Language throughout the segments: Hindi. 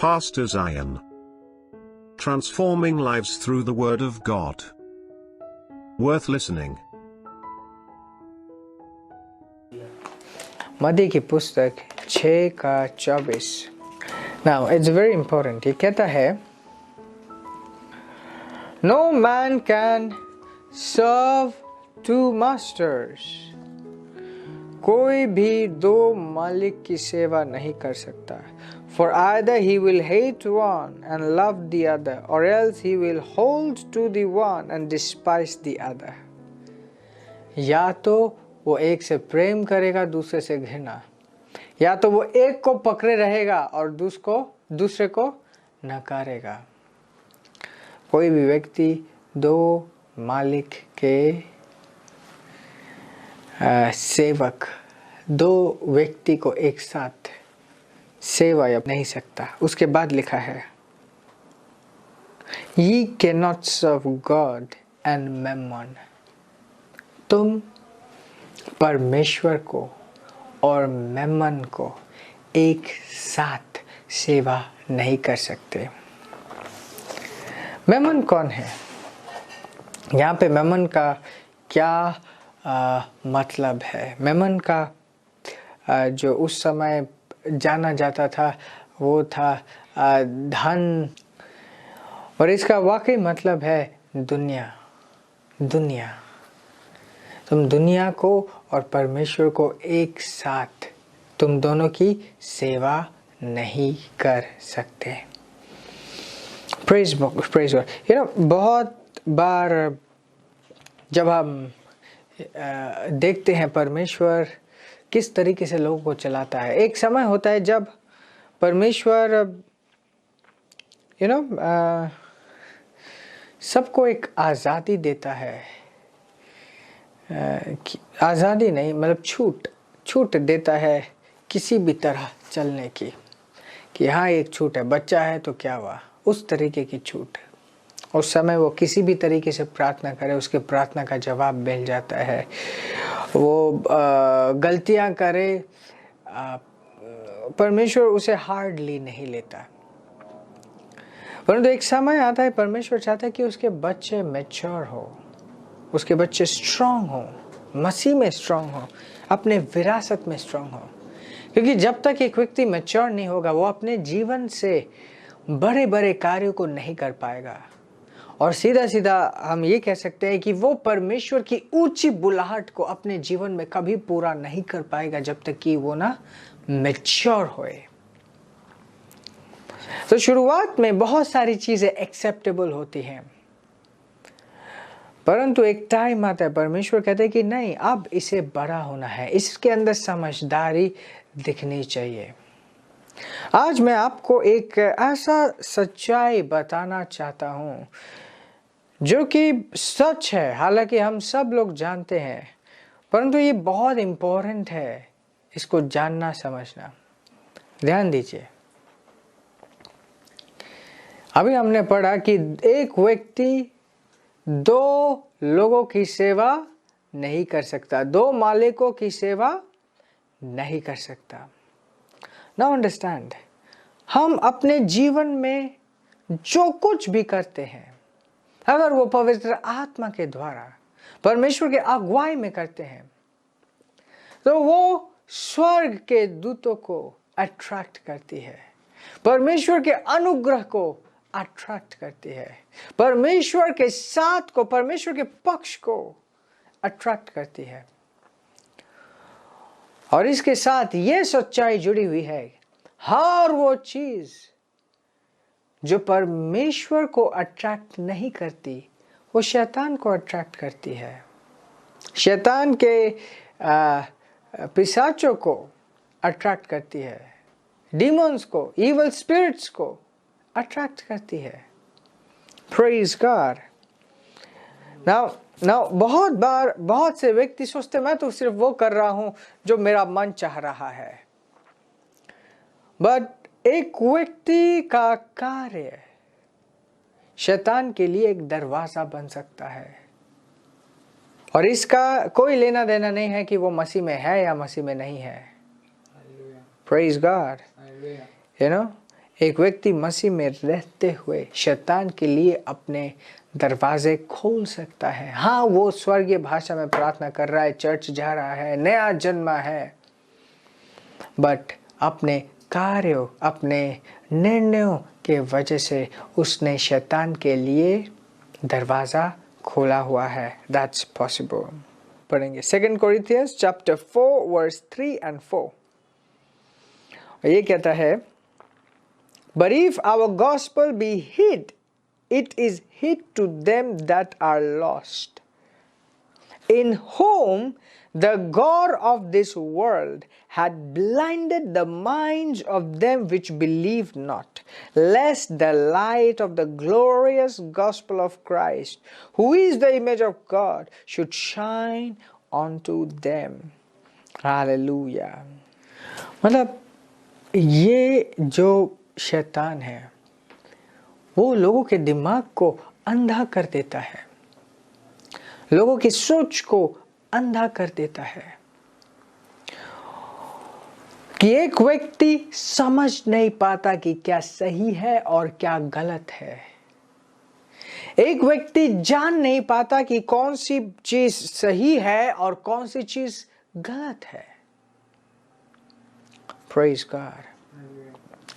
Pastor Zion. Transforming lives through the Word of God. Worth listening. मत्ती की पुस्तक 6:24। Now it's very important. ये कहता है, No man can serve two masters. कोई भी दो मालिक की सेवा नहीं कर सकता। For either he will hate one and love the other, or else he will hold to the one and despise the other. या तो वो एक से प्रेम करेगा, दूसरे से घृणा, या तो वो एक को पकड़े रहेगा और दूसरे को नकारेगा। कोई भी व्यक्ति दो मालिक के सेवक, दो व्यक्ति को एक साथ सेवा नहीं सकता। उसके बाद लिखा है, Ye cannot serve God and mammon. तुम परमेश्वर को और मैमन को एक साथ सेवा नहीं कर सकते। मैमन कौन है? यहाँ पे मैमन का क्या मतलब है? मैमन का जो उस समय जाना जाता था वो था धन, और इसका वाकई मतलब है दुनिया। तुम दुनिया को और परमेश्वर को एक साथ, तुम दोनों की सेवा नहीं कर सकते। Praise God. You know, बहुत बार जब हम देखते हैं परमेश्वर किस तरीके से लोगों को चलाता है। एक समय होता है जब परमेश्वर सबको एक आज़ादी देता है। आज़ादी नहीं, मतलब छूट देता है किसी भी तरह चलने की, कि हाँ एक छूट है, बच्चा है तो क्या हुआ, उस तरीके की छूट। उस समय वो किसी भी तरीके से प्रार्थना करे, उसके प्रार्थना का जवाब मिल जाता है। वो गलतियां करे, परमेश्वर उसे हार्डली नहीं लेता। परंतु एक समय आता है, परमेश्वर चाहता है कि उसके बच्चे मैच्योर हो, उसके बच्चे स्ट्रांग हो, मसीह में स्ट्रांग हो, अपने विरासत में स्ट्रांग हो। क्योंकि जब तक एक व्यक्ति मैच्योर नहीं होगा, वो अपने जीवन से बड़े बड़े कार्यों को नहीं कर पाएगा। और सीधा हम ये कह सकते हैं कि वो परमेश्वर की ऊंची बुलाहट को अपने जीवन में कभी पूरा नहीं कर पाएगा जब तक कि वो ना मैच्योर होए। तो शुरुआत में बहुत सारी चीजें एक्सेप्टेबल होती हैं, परंतु एक टाइम आता है, परमेश्वर कहते हैं कि नहीं, अब इसे बड़ा होना है, इसके अंदर समझदारी दिखनी चाहिए। आज मैं आपको एक ऐसा सच्चाई बताना चाहता हूं जो कि सच है, हालांकि हम सब लोग जानते हैं, परंतु ये बहुत इंपॉर्टेंट है इसको जानना समझना। ध्यान दीजिए, अभी हमने पढ़ा कि एक व्यक्ति दो लोगों की सेवा नहीं कर सकता, दो मालिकों की सेवा नहीं कर सकता। नाउ अंडरस्टैंड, हम अपने जीवन में जो कुछ भी करते हैं, अगर वो पवित्र आत्मा के द्वारा परमेश्वर के अगुवाई में करते हैं, तो वो स्वर्ग के दूतों को अट्रैक्ट करती है, परमेश्वर के अनुग्रह को अट्रैक्ट करती है, परमेश्वर के साथ को, परमेश्वर के पक्ष को अट्रैक्ट करती है। और इसके साथ ये सच्चाई जुड़ी हुई है, हर वो चीज जो परमेश्वर को अट्रैक्ट नहीं करती, वो शैतान को अट्रैक्ट करती है। शैतान के पिशाचों को अट्रैक्ट करती है, डीमंस को, इविल स्पिरिट्स को अट्रैक्ट करती है। Praise God. नाउ बहुत बार बहुत से व्यक्ति सोचते मैं तो सिर्फ वो कर रहा हूं जो मेरा मन चाह रहा है, बट एक व्यक्ति का कार्य शैतान के लिए एक दरवाजा बन सकता है, और इसका कोई लेना देना नहीं है कि वो मसीह में है या मसीह में नहीं है। Praise God. यू नो, एक व्यक्ति मसीह में रहते हुए शैतान के लिए अपने दरवाजे खोल सकता है। हाँ, वो स्वर्गीय भाषा में प्रार्थना कर रहा है, चर्च जा रहा है, नया जन्मा है, बट अपने कार्यों, अपने निर्णयों के वजह से उसने शैतान के लिए दरवाजा खोला हुआ है। That's possible। पढ़ेंगे 2 Corinthians chapter 4 verse 3 and 4। ये कहता है, But if our gospel be hid, it is hid to them that are lost, in whom the God of this world had blinded the minds of them which believe not, lest the light of the glorious gospel of Christ, who is the image of God, should shine onto them। Hallelujah। मतलब ये जो शैतान है वो लोगों के दिमाग को अंधा कर देता है, लोगों की सोच को अंधा कर देता है कि एक व्यक्ति समझ नहीं पाता कि क्या सही है और क्या गलत है। एक व्यक्ति जान नहीं पाता कि कौन सी चीज सही है और कौन सी चीज गलत है। Praise God.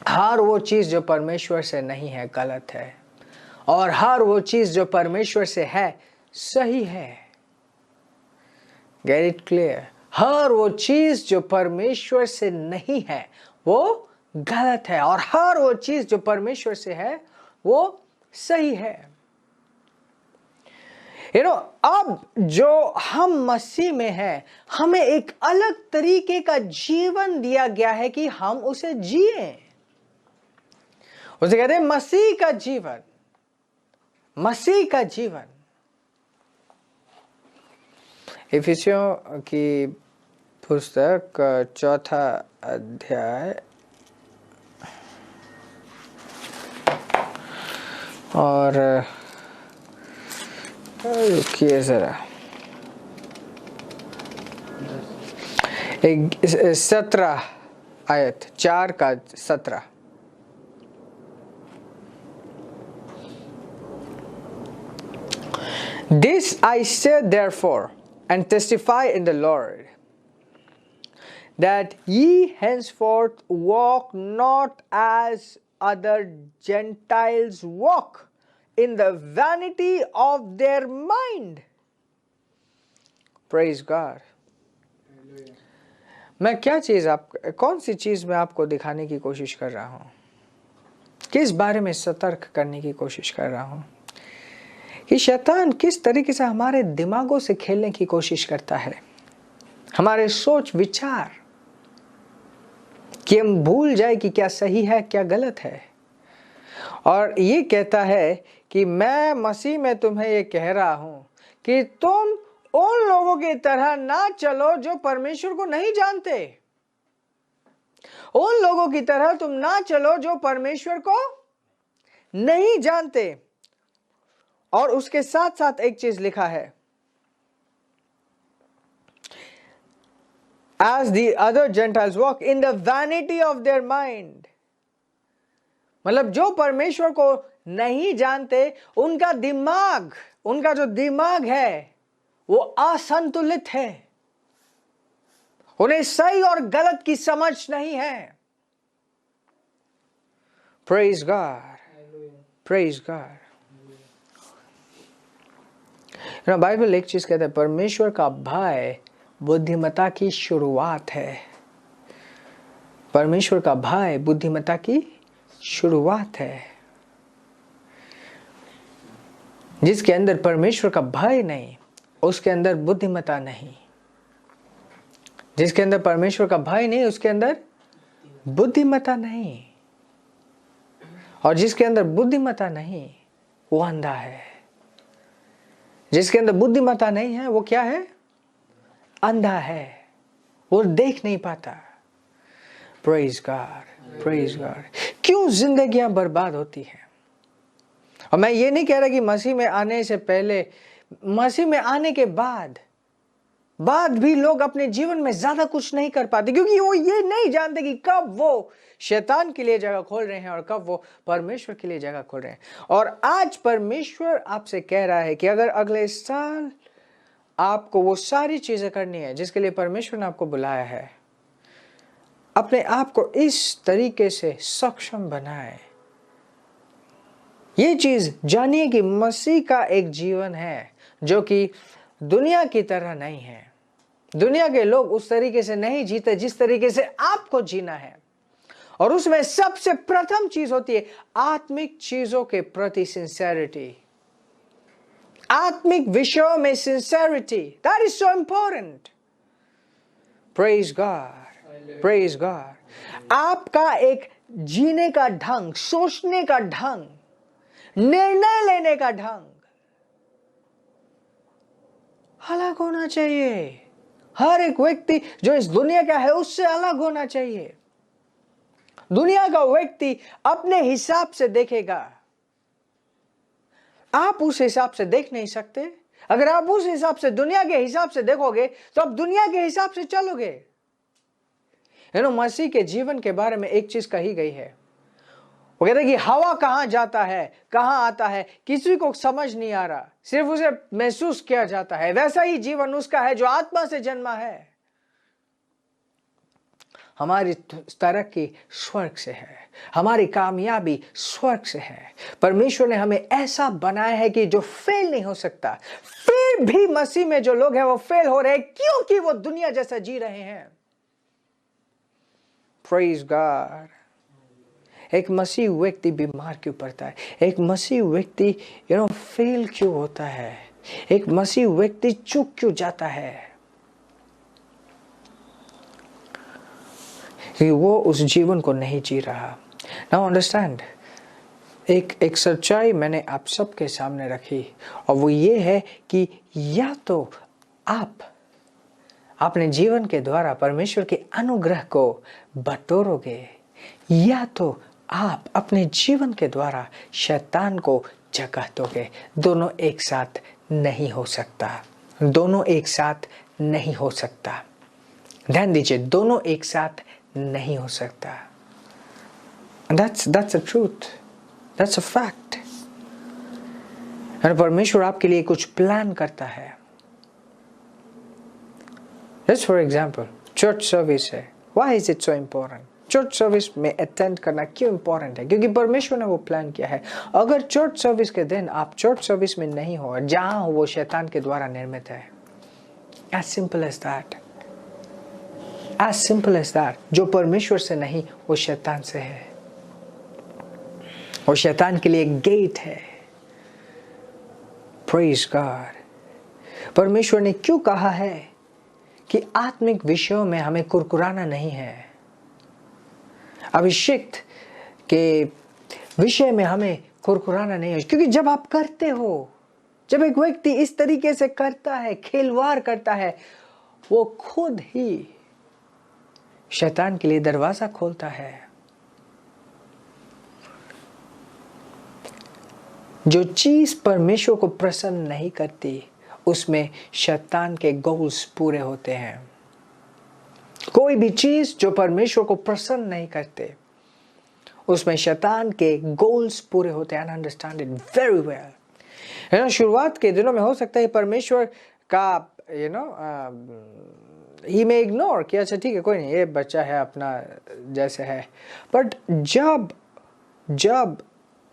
हर वो चीज जो परमेश्वर से नहीं है गलत है, और हर वो चीज जो परमेश्वर से है सही है। Get it clear. हर वो चीज जो परमेश्वर से नहीं है वो गलत है, और हर वो चीज जो परमेश्वर से है वो सही है। अब जो हम मसीह में हैं, हमें एक अलग तरीके का जीवन दिया गया है कि हम उसे जिए। उसे कहते हैं मसीह का जीवन। मसीह का जीवन। इफिसियों की पुस्तक 4 अध्याय और रुकिए जरा, 17 आयत 4 का 17। This I say therefore, and testify in the Lord, that ye henceforth walk not as other Gentiles walk, in the vanity of their mind। Praise God। मैं क्या चीज कौन सी चीज मैं आपको दिखाने की कोशिश कर रहा हूं, किस बारे में सतर्क करने की कोशिश कर रहा हूं कि शैतान किस तरीके से हमारे दिमागों से खेलने की कोशिश करता है, हमारे सोच विचार, कि हम भूल जाए कि क्या सही है क्या गलत है। और ये कहता है कि मैं मसीह में तुम्हें ये कह रहा हूं कि तुम उन लोगों की तरह ना चलो जो परमेश्वर को नहीं जानते। उन लोगों की तरह तुम ना चलो जो परमेश्वर को नहीं जानते। और उसके साथ साथ एक चीज लिखा है, as the other Gentiles walk in the vanity of their mind। मतलब जो परमेश्वर को नहीं जानते उनका दिमाग, उनका जो दिमाग है वो असंतुलित है, उन्हें सही और गलत की समझ नहीं है। Praise God. Praise God. Bible एक चीज कहता है, परमेश्वर का भय बुद्धिमता की शुरुआत है। परमेश्वर का भय बुद्धिमता की शुरुआत है। जिसके अंदर परमेश्वर का भय नहीं उसके अंदर बुद्धिमता नहीं। जिसके अंदर परमेश्वर का भय नहीं उसके अंदर बुद्धिमता नहीं। और जिसके अंदर बुद्धिमता नहीं वो अंधा है। जिसके अंदर बुद्धिमता नहीं है वो क्या है? अंधा है, वो देख नहीं पाता। Praise God. Praise God. क्यों जिंदगियां बर्बाद होती हैं? और मैं ये नहीं कह रहा कि मसीह में आने से पहले, मसीह में आने के बाद बाद भी लोग अपने जीवन में ज्यादा कुछ नहीं कर पाते, क्योंकि वो ये नहीं जानते कि कब वो शैतान के लिए जगह खोल रहे हैं और कब वो परमेश्वर के लिए जगह खोल रहे हैं। और आज परमेश्वर आपसे कह रहा है कि अगर अगले साल आपको वो सारी चीजें करनी है जिसके लिए परमेश्वर ने आपको बुलाया है, अपने आप को इस तरीके से सक्षम बनाए। ये चीज जानिए कि मसीह का एक जीवन है जो कि दुनिया की तरह नहीं है। दुनिया के लोग उस तरीके से नहीं जीते जिस तरीके से आपको जीना है। और उसमें सबसे प्रथम चीज होती है आत्मिक चीजों के प्रति सिंसेरिटी, आत्मिक विषयों में sincerity. That is so important. Praise God, praise God. आपका एक जीने का ढंग, सोचने का ढंग, निर्णय लेने का ढंग अलग होना चाहिए। हर एक व्यक्ति जो इस दुनिया का है उससे अलग होना चाहिए। दुनिया का व्यक्ति अपने हिसाब से देखेगा, आप उस हिसाब से देख नहीं सकते। अगर आप उस हिसाब से, दुनिया के हिसाब से देखोगे तो आप दुनिया के हिसाब से चलोगे। मसीह के जीवन के बारे में एक चीज कही गई है, वो कहते हैं कि हवा कहां जाता है, कहां आता है, किसी को समझ नहीं आ रहा, सिर्फ उसे महसूस किया जाता है। वैसा ही जीवन उसका है जो आत्मा से जन्मा है। हमारी तरक्की स्वर्ग से है, हमारी कामयाबी स्वर्ग से है। परमेश्वर ने हमें ऐसा बनाया है कि जो फेल नहीं हो सकता। फिर भी मसीह में जो लोग हैं वो फेल हो रहे हैं क्योंकि वो दुनिया जैसा जी रहे हैं। Praise God. एक मसीह व्यक्ति बीमार क्यों पड़ता है? एक मसीह व्यक्ति फेल क्यों होता है? एक मसीह व्यक्ति चूक क्यों जाता है? कि वो उस जीवन को नहीं जी रहा। नाउ अंडरस्टैंड, एक सच्चाई मैंने आप सबके सामने रखी, और वो ये है कि या तो आप अपने जीवन के द्वारा परमेश्वर के अनुग्रह को बटोरोगे, या तो आप अपने जीवन के द्वारा शैतान को जगह दोगे। दोनों एक साथ नहीं हो सकता। दोनों एक साथ नहीं हो सकता। ध्यान दीजिए, दोनों एक साथ नहीं हो सकता। That's a truth. That's a fact. और परमेश्वर आपके लिए कुछ प्लान करता है। Just for example, church service है। Why is it so important? Church service में अटेंड करना क्यों इंपॉर्टेंट है? क्योंकि परमेश्वर ने वो प्लान किया है। अगर चर्च सर्विस के दिन आप चर्च सर्विस में नहीं हो, जहां हो वो शैतान के द्वारा निर्मित है। As simple as that. As simple as that. जो परमेश्वर से नहीं वो शैतान से है। और शैतान के लिए एक गेट है। Praise God. परमेश्वर ने क्यों कहा है कि आत्मिक विषयों में हमें कुरकुराना नहीं है? अभिषेक के विषय में हमें कुरकुराना नहीं है। क्योंकि जब आप करते हो, जब एक व्यक्ति इस तरीके से करता है, खिलवाड़ करता है, वो खुद ही शैतान के लिए दरवाजा खोलता है। जो चीज परमेश्वर को प्रसन्न नहीं करती, उसमें शैतान के गोल्स पूरे होते हैं। कोई भी चीज जो परमेश्वर को प्रसन्न नहीं करते, उसमें शैतान के गोल्स पूरे होते हैं। Understand it very well. शुरुआत के दिनों में हो सकता है परमेश्वर का ही में इग्नोर किया, अच्छा ठीक है कोई नहीं, ये बच्चा है अपना जैसे है। बट जब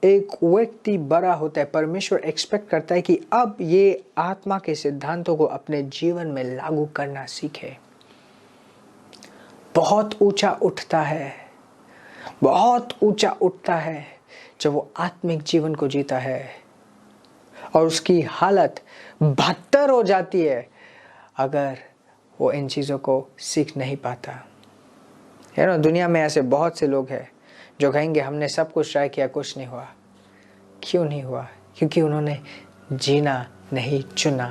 एक व्यक्ति बड़ा होता है, परमेश्वर एक्सपेक्ट करता है कि अब ये आत्मा के सिद्धांतों को अपने जीवन में लागू करना सीखे। बहुत ऊंचा उठता है, बहुत ऊंचा उठता है जब वो आत्मिक जीवन को जीता है, और उसकी हालत बदतर हो जाती है अगर वो इन चीज़ों को सीख नहीं पाता। दुनिया में ऐसे बहुत से लोग हैं जो कहेंगे हमने सब कुछ ट्राई किया, कुछ नहीं हुआ। क्यों नहीं हुआ? क्योंकि उन्होंने जीना नहीं चुना।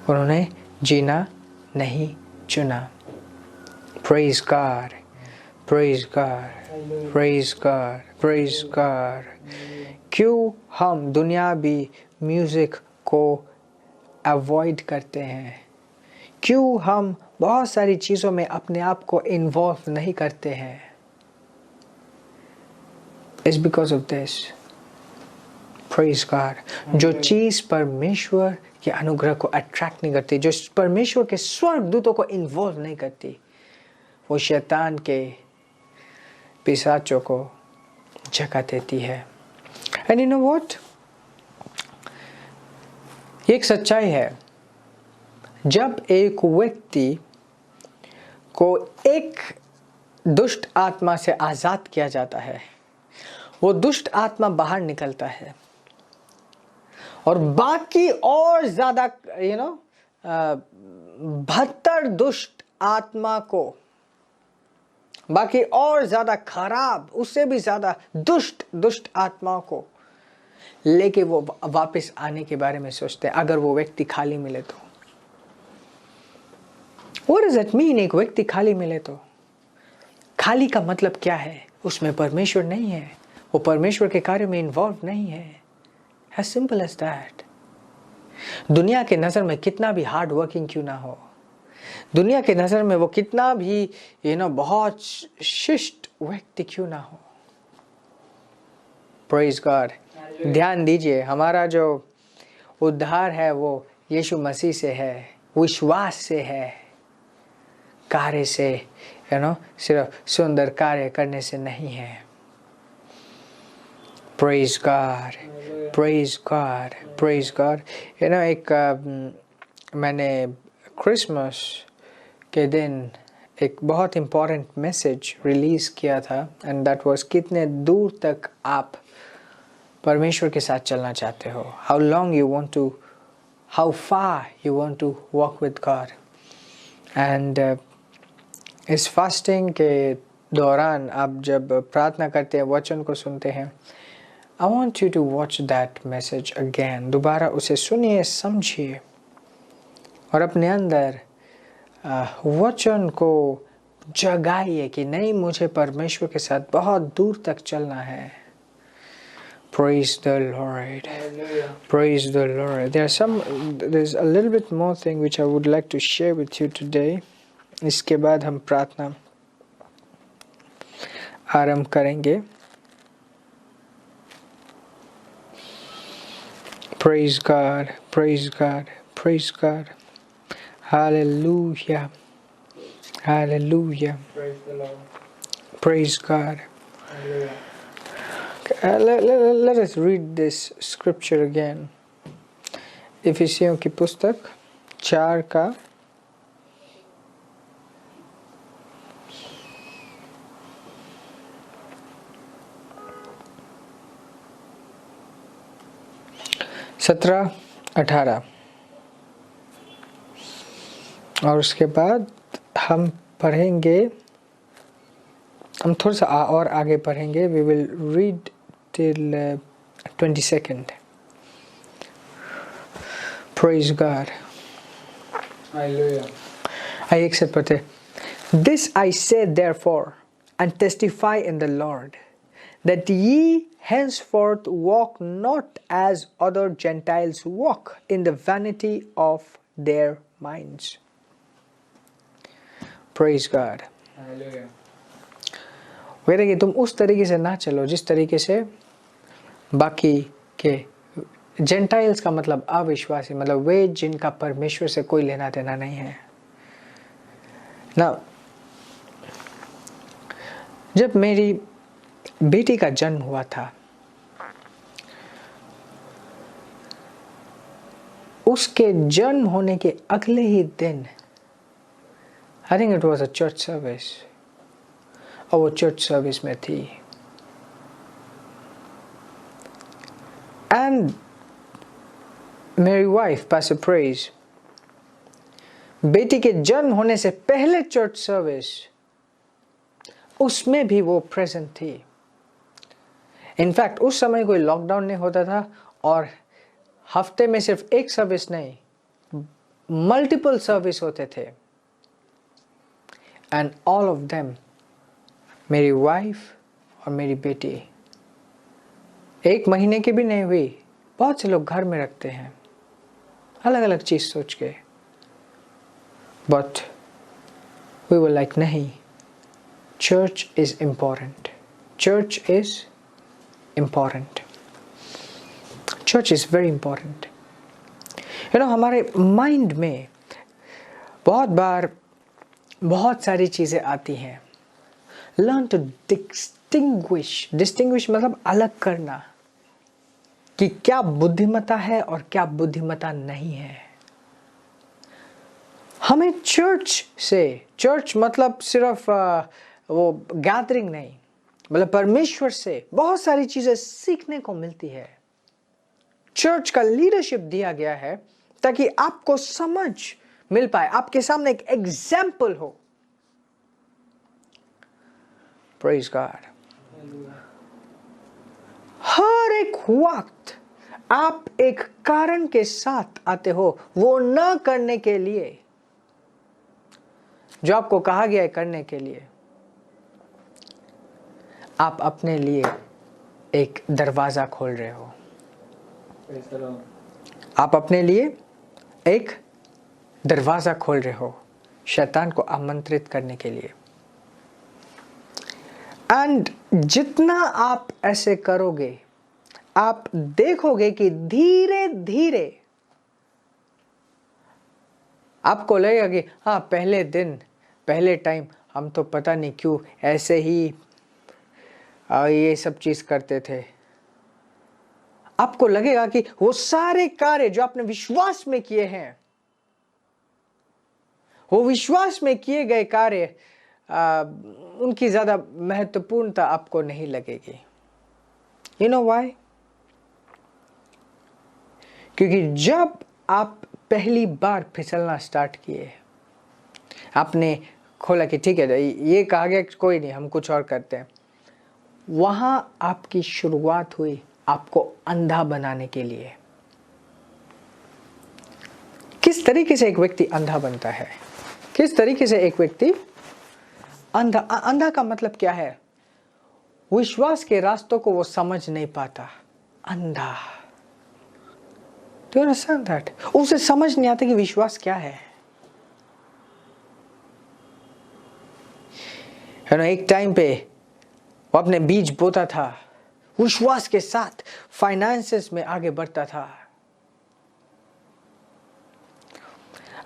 उन्होंने जीना नहीं चुना। Praise God, praise God, praise God, praise God. क्यों हम दुनियावी म्यूजिक को अवॉइड करते हैं? क्यों हम बहुत सारी चीज़ों में अपने आप को इन्वॉल्व नहीं करते हैं? It's because of this. Praise God. जो चीज़ परमेश्वर के अनुग्रह को अट्रैक्ट नहीं करती, जो परमेश्वर के स्वर्गदूतों को इन्वॉल्व नहीं करती, वो शैतान के पिशाचों को जगह देती है। And you know what? ये एक सच्चाई है। जब एक व्यक्ति को एक दुष्ट आत्मा से आज़ाद किया जाता है, वो दुष्ट आत्मा बाहर निकलता है और बाकी और ज़्यादा 72 दुष्ट आत्मा को, बाकी और ज़्यादा खराब, उससे भी ज़्यादा दुष्ट आत्माओं को लेके वो वापस आने के बारे में सोचते हैं, अगर वो व्यक्ति खाली मिले तो। What does that mean? एक व्यक्ति खाली मिले तो? खाली का मतलब क्या है? उसमें परमेश्वर नहीं है, वो परमेश्वर के कार्य में इन्वॉल्व नहीं है। As simple as that. दुनिया के नज़र में कितना भी हार्ड वर्किंग क्यों ना हो, दुनिया के नज़र में वो कितना भी बहुत शिष्ट व्यक्ति क्यों ना हो, Praise God. ध्यान दीजिए, हमारा जो उद्धार है वो यीशु मसीह से है, विश्वास से है, कार्य से सिर्फ सुंदर कार्य करने से नहीं है। Praise God, praise God, praise God. एक मैंने क्रिसमस के दिन एक बहुत इम्पोर्टेंट मैसेज रिलीज़ किया था, एंड दैट वाज कितने दूर तक आप परमेश्वर के साथ चलना चाहते हो, how far you want to walk with God. And इस फास्टिंग के दौरान आप जब प्रार्थना करते हैं, वचन को सुनते हैं, I want you to watch that message again. दोबारा उसे सुनिए, समझिए और अपने अंदर वचन को जगाइए कि नहीं, मुझे परमेश्वर के साथ बहुत दूर तक चलना है। Praise the Lord. Hallelujah. Praise the Lord. There's a little bit more thing which I would like to share with you today. इसके बाद हम प्रार्थना आरंभ करेंगे। Praise God, praise God, praise God. Hallelujah, hallelujah. Praise the Lord. Praise God. Hallelujah. Let us read this scripture again. इफिसियों की पुस्तक 4 का 17-18 और उसके बाद हम पढ़ेंगे, हम थोड़ा सा और आगे पढ़ेंगे। We will read till 22nd. Praise God. Hallelujah. आइए एक साथ पढ़ते। This I say therefore and testify in the Lord, that ye henceforth walk not as other Gentiles walk, in the vanity of their minds. Praise God. Hallelujah. कहते कि तुम उस तरीके से ना चलो जिस तरीके से बाकी के जेंटाइल्स का मतलब अविश्वासी, मतलब वे जिनका परमेश्वर से कोई लेना देना नहीं है ना। जब मेरी बेटी का जन्म हुआ था, उसके जन्म होने के अगले ही दिन, I think it was a church service, और वो चर्च सर्विस में थी, एंड मेरी वाइफ पास्टर प्रेज बेटी के जन्म होने से पहले चर्च सर्विस, उसमें भी वो प्रेजेंट थी। इनफैक्ट उस समय कोई लॉकडाउन नहीं होता था और हफ्ते में सिर्फ एक सर्विस नहीं, मल्टीपल सर्विस होते थे, एंड ऑल ऑफ देम मेरी वाइफ और मेरी बेटी 1 महीने की भी नहीं हुई। बहुत से लोग घर में रखते हैं अलग अलग चीज़ सोच के, But we were like, nahi, church is important. Church is important. Church is very important. You know, हमारे माइंड में बहुत बार बहुत सारी चीज़ें आती हैं. Learn to distinguish मतलब अलग करना कि क्या बुद्धिमत्ता है और क्या बुद्धिमत्ता नहीं है. हमें चर्च मतलब सिर्फ वो गैदरिंग नहीं, मतलब परमेश्वर से बहुत सारी चीजें सीखने को मिलती है. चर्च का लीडरशिप दिया गया है ताकि आपको समझ मिल पाए, आपके सामने एक एग्जाम्पल हो. Praise God. हर एक वक्त आप एक कारण के साथ आते हो वो ना करने के लिए जो आपको कहा गया है करने के लिए. आप अपने लिए एक दरवाजा खोल रहे हो. आप अपने लिए एक दरवाजा खोल रहे हो शैतान को आमंत्रित करने के लिए. एंड जितना आप ऐसे करोगे आप देखोगे कि धीरे धीरे आपको लगेगा कि हाँ, पहले टाइम हम तो पता नहीं क्यों ऐसे ही ये सब चीज करते थे. आपको लगेगा कि वो सारे कार्य जो आपने विश्वास में किए हैं, वो विश्वास में किए गए कार्य उनकी ज्यादा महत्वपूर्णता आपको नहीं लगेगी. You know why? क्योंकि जब आप पहली बार फिसलना स्टार्ट किए, आपने खोला कि ठीक है ये कहा गया कोई नहीं, हम कुछ और करते हैं, वहां आपकी शुरुआत हुई आपको अंधा बनाने के लिए. किस तरीके से एक व्यक्ति अंधा बनता है? किस तरीके से एक व्यक्ति अंधा का मतलब क्या है? विश्वास के रास्तों को वो समझ नहीं पाता. अंधा. Do you understand that? उसे समझ नहीं आता कि विश्वास क्या है. है ना, एक टाइम पे वो अपने बीज बोता था, विश्वास के साथ फाइनेंसेस में आगे बढ़ता था.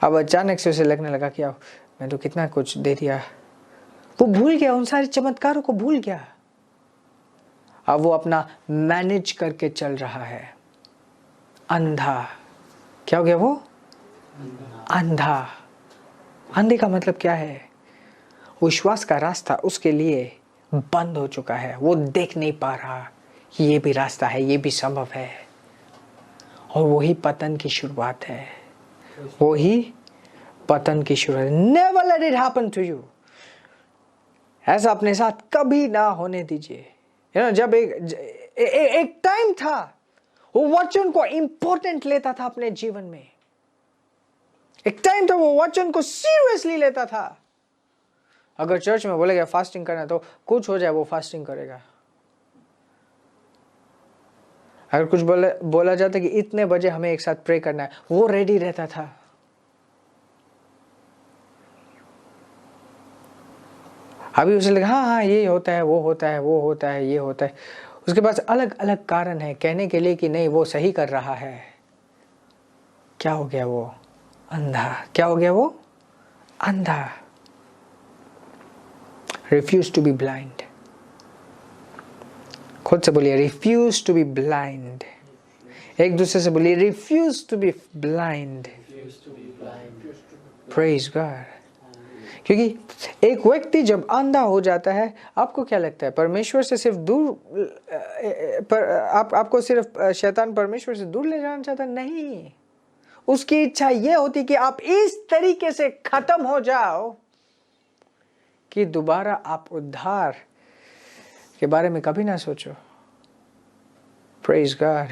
अब अचानक से उसे लगने लगा कि मैं तो कितना कुछ दे दिया. वो भूल गया, उन सारे चमत्कारों को भूल गया. अब वो अपना मैनेज करके चल रहा है. अंधा. क्या हो गया वो? अंधा. अंधे का मतलब क्या है? विश्वास का रास्ता उसके लिए बंद हो चुका है. वो देख नहीं पा रहा कि ये भी रास्ता है, ये भी संभव है. और वही पतन की शुरुआत है. वही पतन की शुरुआत. Never let it happen to you. ऐसा अपने साथ कभी ना होने दीजिए. जब एक टाइम था वो वचन को इंपॉर्टेंट लेता था अपने जीवन में. एक टाइम था वो वचन को सीरियसली लेता था. अगर चर्च में बोलेगा फास्टिंग करना तो कुछ हो जाए वो फास्टिंग करेगा. अगर कुछ बोला जाता कि इतने बजे हमें एक साथ प्रे करना है, वो रेडी रहता था. अभी उसे लगा हाँ ये होता है, वो होता है, वो होता है, ये होता है. उसके पास अलग अलग कारण है कहने के लिए कि नहीं वो सही कर रहा है. क्या हो गया वो? अंधा. क्या हो गया वो? अंधा. Refuse to be blind. खुद से बोलिए रिफ्यूज टू बी ब्लाइंड. एक दूसरे से बोलिए refuse to be blind. Praise God. क्योंकि एक व्यक्ति जब अंधा हो जाता है, आपको क्या लगता है परमेश्वर से सिर्फ आपको सिर्फ शैतान परमेश्वर से दूर ले जाना चाहता? नहीं. उसकी इच्छा यह होती कि आप इस तरीके से खत्म हो जाओ कि दोबारा आप उद्धार के बारे में कभी ना सोचो. Praise God.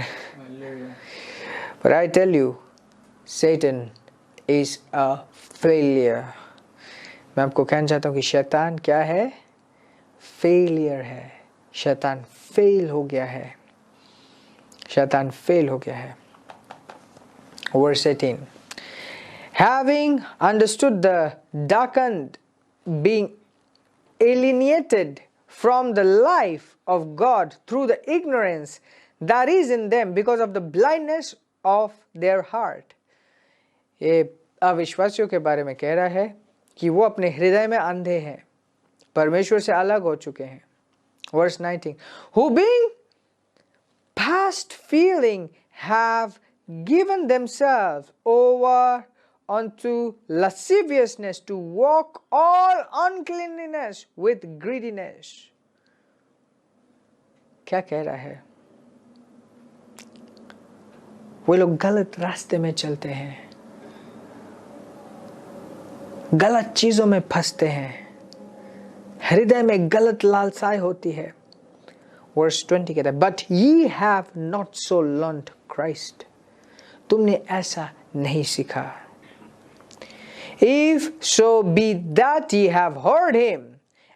But I tell you, Satan is a failure. मैं आपको कहना चाहता हूँ कि शैतान क्या है? फेलियर है. शैतान फेल हो गया है. शैतान फेल हो गया है. Verse 18. Having understood the darkened, being alienated from the life of God through the ignorance that is in them because of the blindness of their heart. ये अविश्वासियों के बारे में कह रहा है कि वो अपने हृदय में अंधे हैं, परमेश्वर से अलग हो चुके हैं. Verse 19, who being past feeling have given themselves over unto lasciviousness to walk all uncleanliness with greediness. क्या कह रहा है? वो लोग गलत रास्ते में चलते हैं, गलत चीजों में फंसते हैं, हृदय में गलत लालसाएं होती है. Verse 20 कहता है, but ye have not so learned Christ. तुमने ऐसा नहीं सीखा. If so be that ye have heard him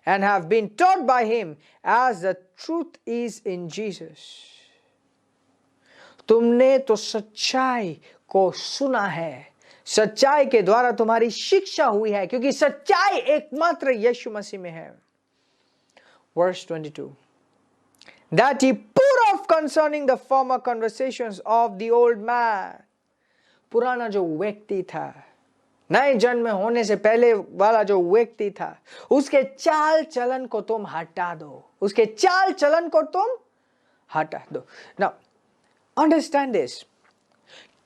and have been taught by him as the truth is in Jesus. तुमने तो सच्चाई को सुना है, सच्चाई के द्वारा तुम्हारी शिक्षा हुई है, क्योंकि सच्चाई एकमात्र यीशु मसीह में है. Verse 22, that ye put off concerning the former conversations of the old man. पुराना जो व्यक्ति था, नए जन्म होने से पहले वाला जो व्यक्ति था, उसके चाल चलन को तुम हटा दो, उसके चाल चलन को तुम हटा दो. Now understand this.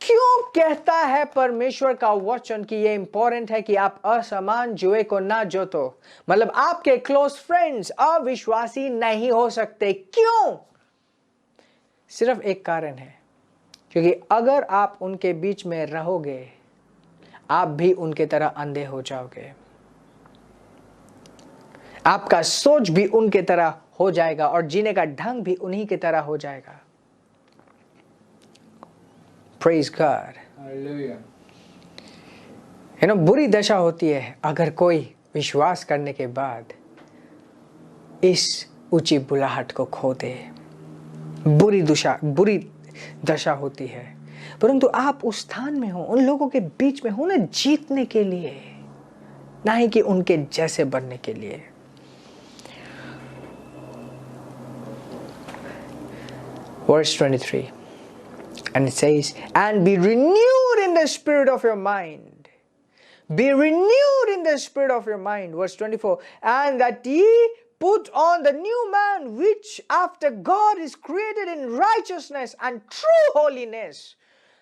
क्यों कहता है परमेश्वर का वचन कि ये इंपॉर्टेंट है कि आप असमान जुए को ना जोतो? मतलब आपके क्लोज फ्रेंड्स अविश्वासी नहीं हो सकते. क्यों? सिर्फ एक कारण है, क्योंकि अगर आप उनके बीच में रहोगे, आप भी उनके तरह अंधे हो जाओगे, आपका सोच भी उनके तरह हो जाएगा और जीने का ढंग भी उन्हीं की तरह हो जाएगा. Praise God. Hallelujah. बुरी दशा होती है अगर कोई विश्वास करने के बाद इस ऊंची बुलाहट को खो दे. बुरी दशा होती है. परंतु आप उस स्थान में हो, उन लोगों के बीच में हो ना, जीतने के लिए, ना ही कि उनके जैसे बनने के लिए. Verse 23, and it says, and be renewed in the spirit of your mind. Be renewed in the spirit of your mind. Verse 24, and that ye put on the new man, which after God is created in righteousness and true holiness.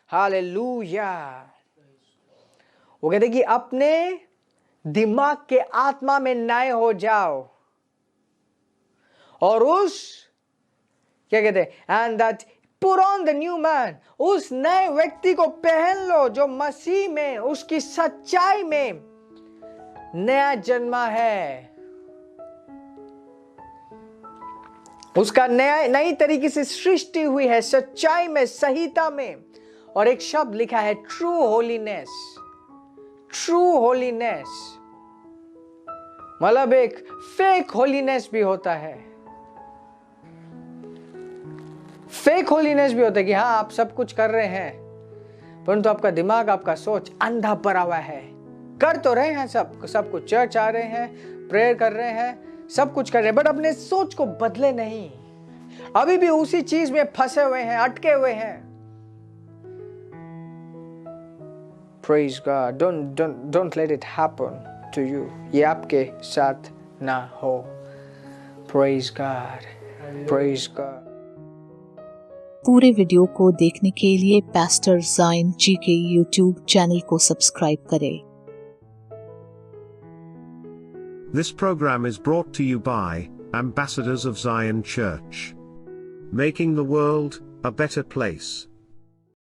Hallelujah. वो कहते कि अपने दिमाग के आत्मा में नए हो जाओ और उस क्या कहते हैं, and that put on the new man, उस नए व्यक्ति को पहन लो जो मसीह में, उसकी सच्चाई में नया जन्मा है, उसका नई तरीके से सृष्टि हुई है, सच्चाई में, सहीता में. और एक शब्द लिखा है ट्रू होलीनेस. ट्रू होलीनेस मतलब एक फेक होलीनेस भी होता है. फेक होलीनेस भी होता है कि हाँ आप सब कुछ कर रहे हैं, परंतु आपका दिमाग, आपका सोच अंधा पड़ा हुआ है. कर तो रहे हैं सब कुछ, चर्च आ रहे हैं, प्रेयर कर रहे हैं, सब कुछ कर रहे हैं, बट अपने सोच को बदले नहीं, अभी भी उसी चीज में फंसे हुए हैं, अटके हुए हैं. Praise God. Don't let it happen to you. ये आपके साथ ना हो. Praise God. Praise God. पूरे वीडियो को देखने के लिए पास्टर ज़ायन जी के यूट्यूब चैनल को सब्सक्राइब करें. This program is brought to you by Ambassadors of Zion Church, making the world a better place.